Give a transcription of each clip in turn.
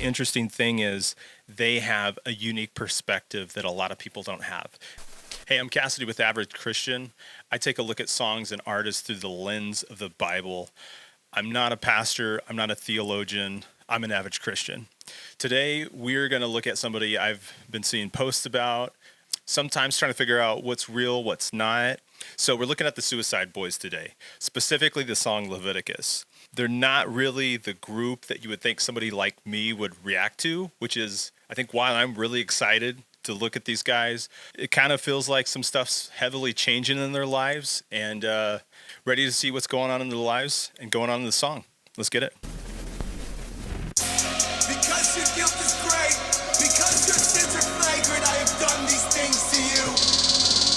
interesting thing is they have a unique perspective that a lot of people don't have. Hey, I'm Cassidy with Average Christian. I take a look at songs and artists through the lens of the Bible. I'm not a pastor. I'm not a theologian. I'm an average Christian. Today, we're going to look at somebody I've been seeing posts about, sometimes trying to figure out what's real, what's not. So we're looking at the Suicideboys today, specifically the song Leviticus. They're not really the group that you would think somebody like me would react to, which is, I think, why I'm really excited to look at these guys. It kind of feels like some stuff's heavily changing in their lives, and ready to see what's going on in their lives and going on in the song. Let's get it. Because your guilt is great, because your sins are flagrant, I have done these things to you.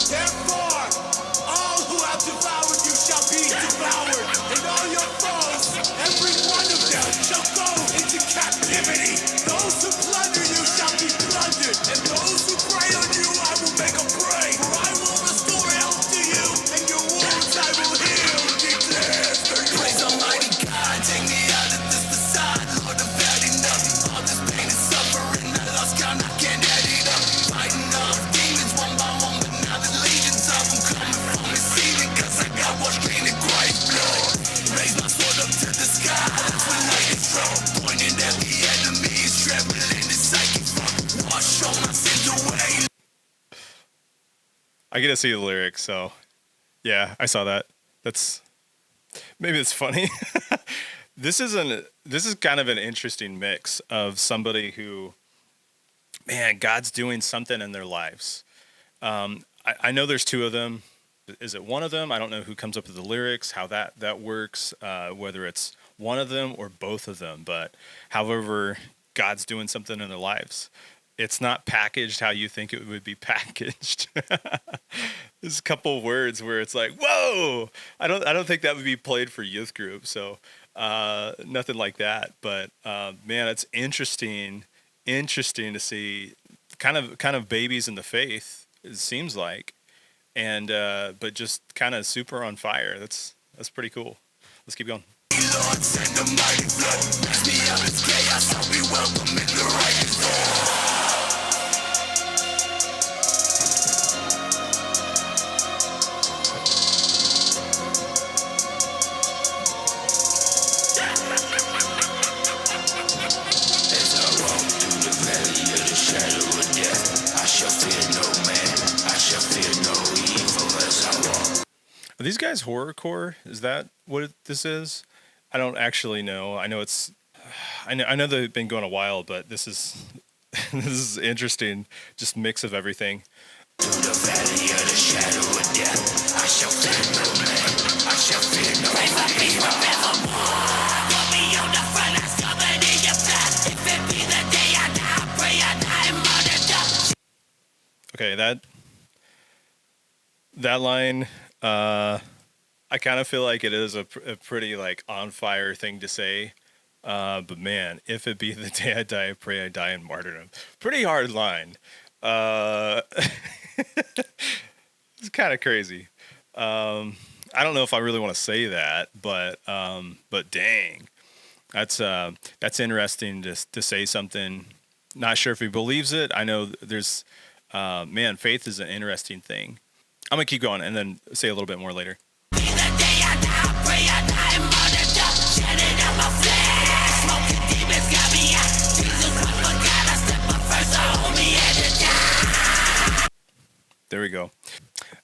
Therefore, all who have devoured you shall be devoured, and all your foes, every one of them, shall go into captivity. Those who plunder you shall be plundered, and those who prey on you I will make a prey. For I will restore health to you, and your wounds I will heal, declares the Lord. Praise Almighty God, take me out of this facade, Lord, I've had enough. All this pain and suffering, I lost count, I can't add it up. Fighting off demons one by one, but now the legions of them coming from the ceiling, cause I got washed clean in Christ's blood. Raise my sword up to the sky, that's when light is strong. Pointing at the enemy, is trembling in his psyche. Wash all my sins away. I get to see the lyrics, so yeah, I saw that. Maybe it's funny. This is kind of an interesting mix of somebody who, man, God's doing something in their lives. I know there's two of them. Is it one of them? I don't know who comes up with the lyrics, how that works, whether it's one of them or both of them. But however, God's doing something in their lives. It's not packaged how you think it would be packaged. There's a couple of words where it's like, whoa! I don't think that would be played for youth group. So nothing like that. But man, it's interesting to see kind of babies in the faith. It seems like, and but just kind of super on fire. That's pretty cool. Let's keep going. Lord, send a mighty flow. Mix me out of chaos, I'll be welcome in the righteous. As I walk through the valley of the shadow of death, I shall fear no man, I shall fear no evil as I walk. Are these guys horrorcore? Is that what this is? I don't actually know. I know it's. I know they've been going a while, but this is this is interesting. Just mix of everything. Through the valley of the shadow of death, I shall fear no man, I shall fear no evil. Put me on the front, I'm coming in your path. If it be the day I die, I pray I die in martyrdom. Okay, that line. I kind of feel like it is a pretty like on fire thing to say. But man, if it be the day I die, I pray I die in martyrdom. Pretty hard line. It's kind of crazy. I don't know if I really want to say that, but dang, that's interesting to say something. Not sure if he believes it. I know there's, man, faith is an interesting thing. I'm gonna keep going and then say a little bit more later. There we go.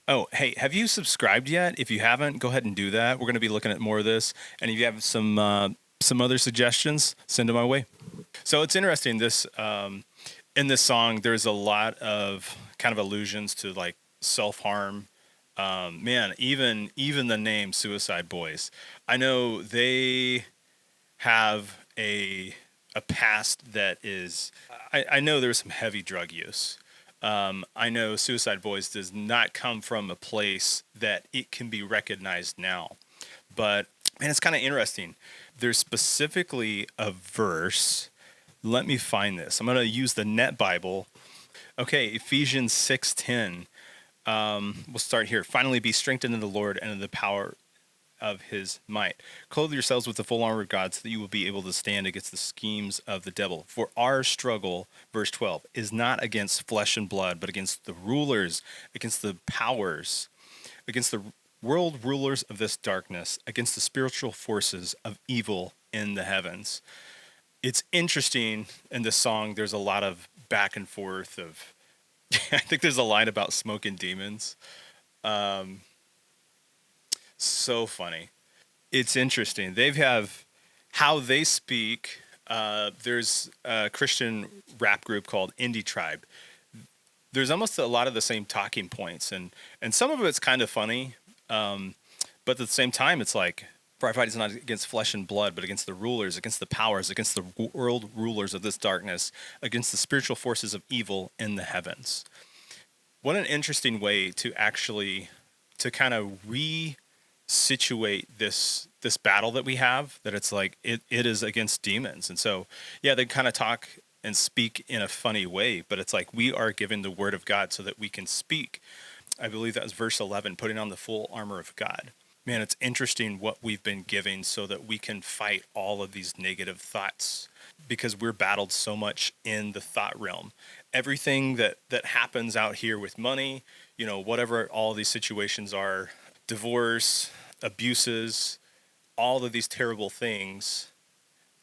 Oh, hey, have you subscribed yet? If you haven't, go ahead and do that. We're going to be looking at more of this. And if you have some other suggestions, send them my way. So it's interesting. In this song, there's a lot of kind of allusions to like self-harm. Man, even the name Suicideboys. I know they have a past that is. I know there was some heavy drug use. I know Suicideboys does not come from a place that it can be recognized now. But, man, it's kind of interesting. There's specifically a verse. Let me find this. I'm going to use the Net Bible. Okay, Ephesians 6:10. We'll start here. Finally, be strengthened in the Lord and in the power of his might. Clothe yourselves with the full armor of God so that you will be able to stand against the schemes of the devil. For our struggle, verse 12, is not against flesh and blood, but against the rulers, against the powers, against the world rulers of this darkness, against the spiritual forces of evil in the heavens. It's interesting in this song, there's a lot of back and forth of, I think there's a line about smoking demons. So funny. It's interesting. They have how they speak. There's a Christian rap group called Indie Tribe. There's almost a lot of the same talking points, and some of it's kind of funny, but at the same time, it's like, for our fight is not against flesh and blood, but against the rulers, against the powers, against the world rulers of this darkness, against the spiritual forces of evil in the heavens. What an interesting way to actually to kind of situate this battle that we have, that it's like it is against demons. And so yeah, they kind of talk and speak in a funny way, but it's like we are given the word of God so that we can speak. I believe that was verse 11, putting on the full armor of God. Man, it's interesting what we've been given so that we can fight all of these negative thoughts, because we're battled so much in the thought realm. Everything that happens out here with money, whatever all these situations are, divorce, abuses, all of these terrible things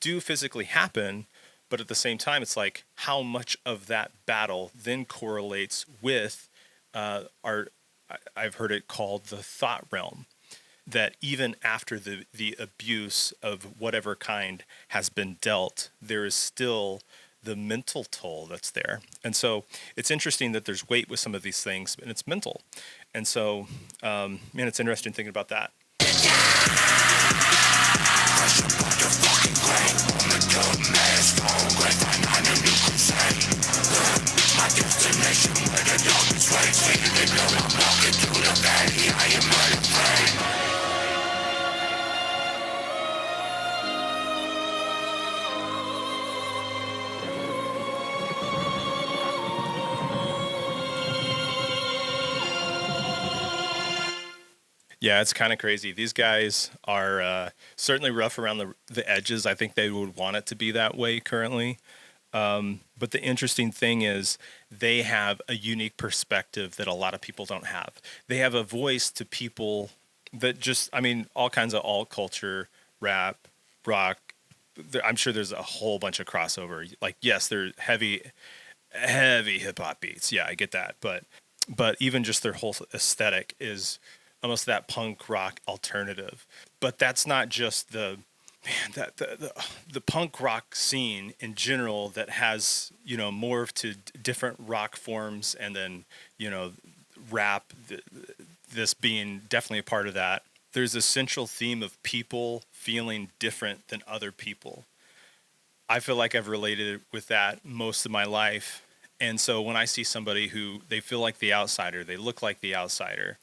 do physically happen, but at the same time, it's like how much of that battle then correlates with I've heard it called the thought realm, that even after the abuse of whatever kind has been dealt, there is still the mental toll that's there. And so it's interesting that there's weight with some of these things, and it's mental. And so, it's interesting thinking about that. Yeah, it's kind of crazy. These guys are certainly rough around the edges. I think they would want it to be that way currently. But the interesting thing is they have a unique perspective that a lot of people don't have. They have a voice to people that all kinds of alt culture, rap, rock. I'm sure there's a whole bunch of crossover. Like, yes, they're heavy hip hop beats. Yeah, I get that. But even just their whole aesthetic is almost that punk rock alternative. But that's not just the punk rock scene in general that has, morphed to different rock forms, and then, rap, this being definitely a part of that. There's a central theme of people feeling different than other people. I feel like I've related with that most of my life. And so when I see somebody who they feel like the outsider, they look like the outsider,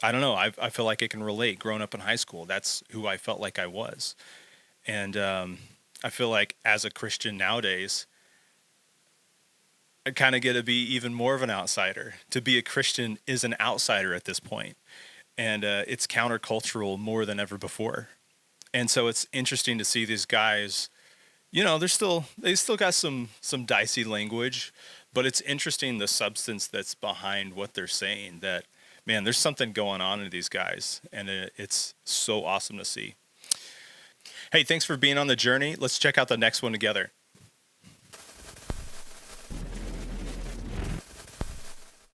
I don't know. I feel like I can relate. Growing up in high school, that's who I felt like I was. And I feel like as a Christian nowadays, I kind of get to be even more of an outsider. To be a Christian is an outsider at this point. And it's countercultural more than ever before. And so it's interesting to see these guys, they still got some dicey language, but it's interesting the substance that's behind what they're saying, that, man, there's something going on in these guys, and it's so awesome to see. Hey, thanks for being on the journey. Let's check out the next one together.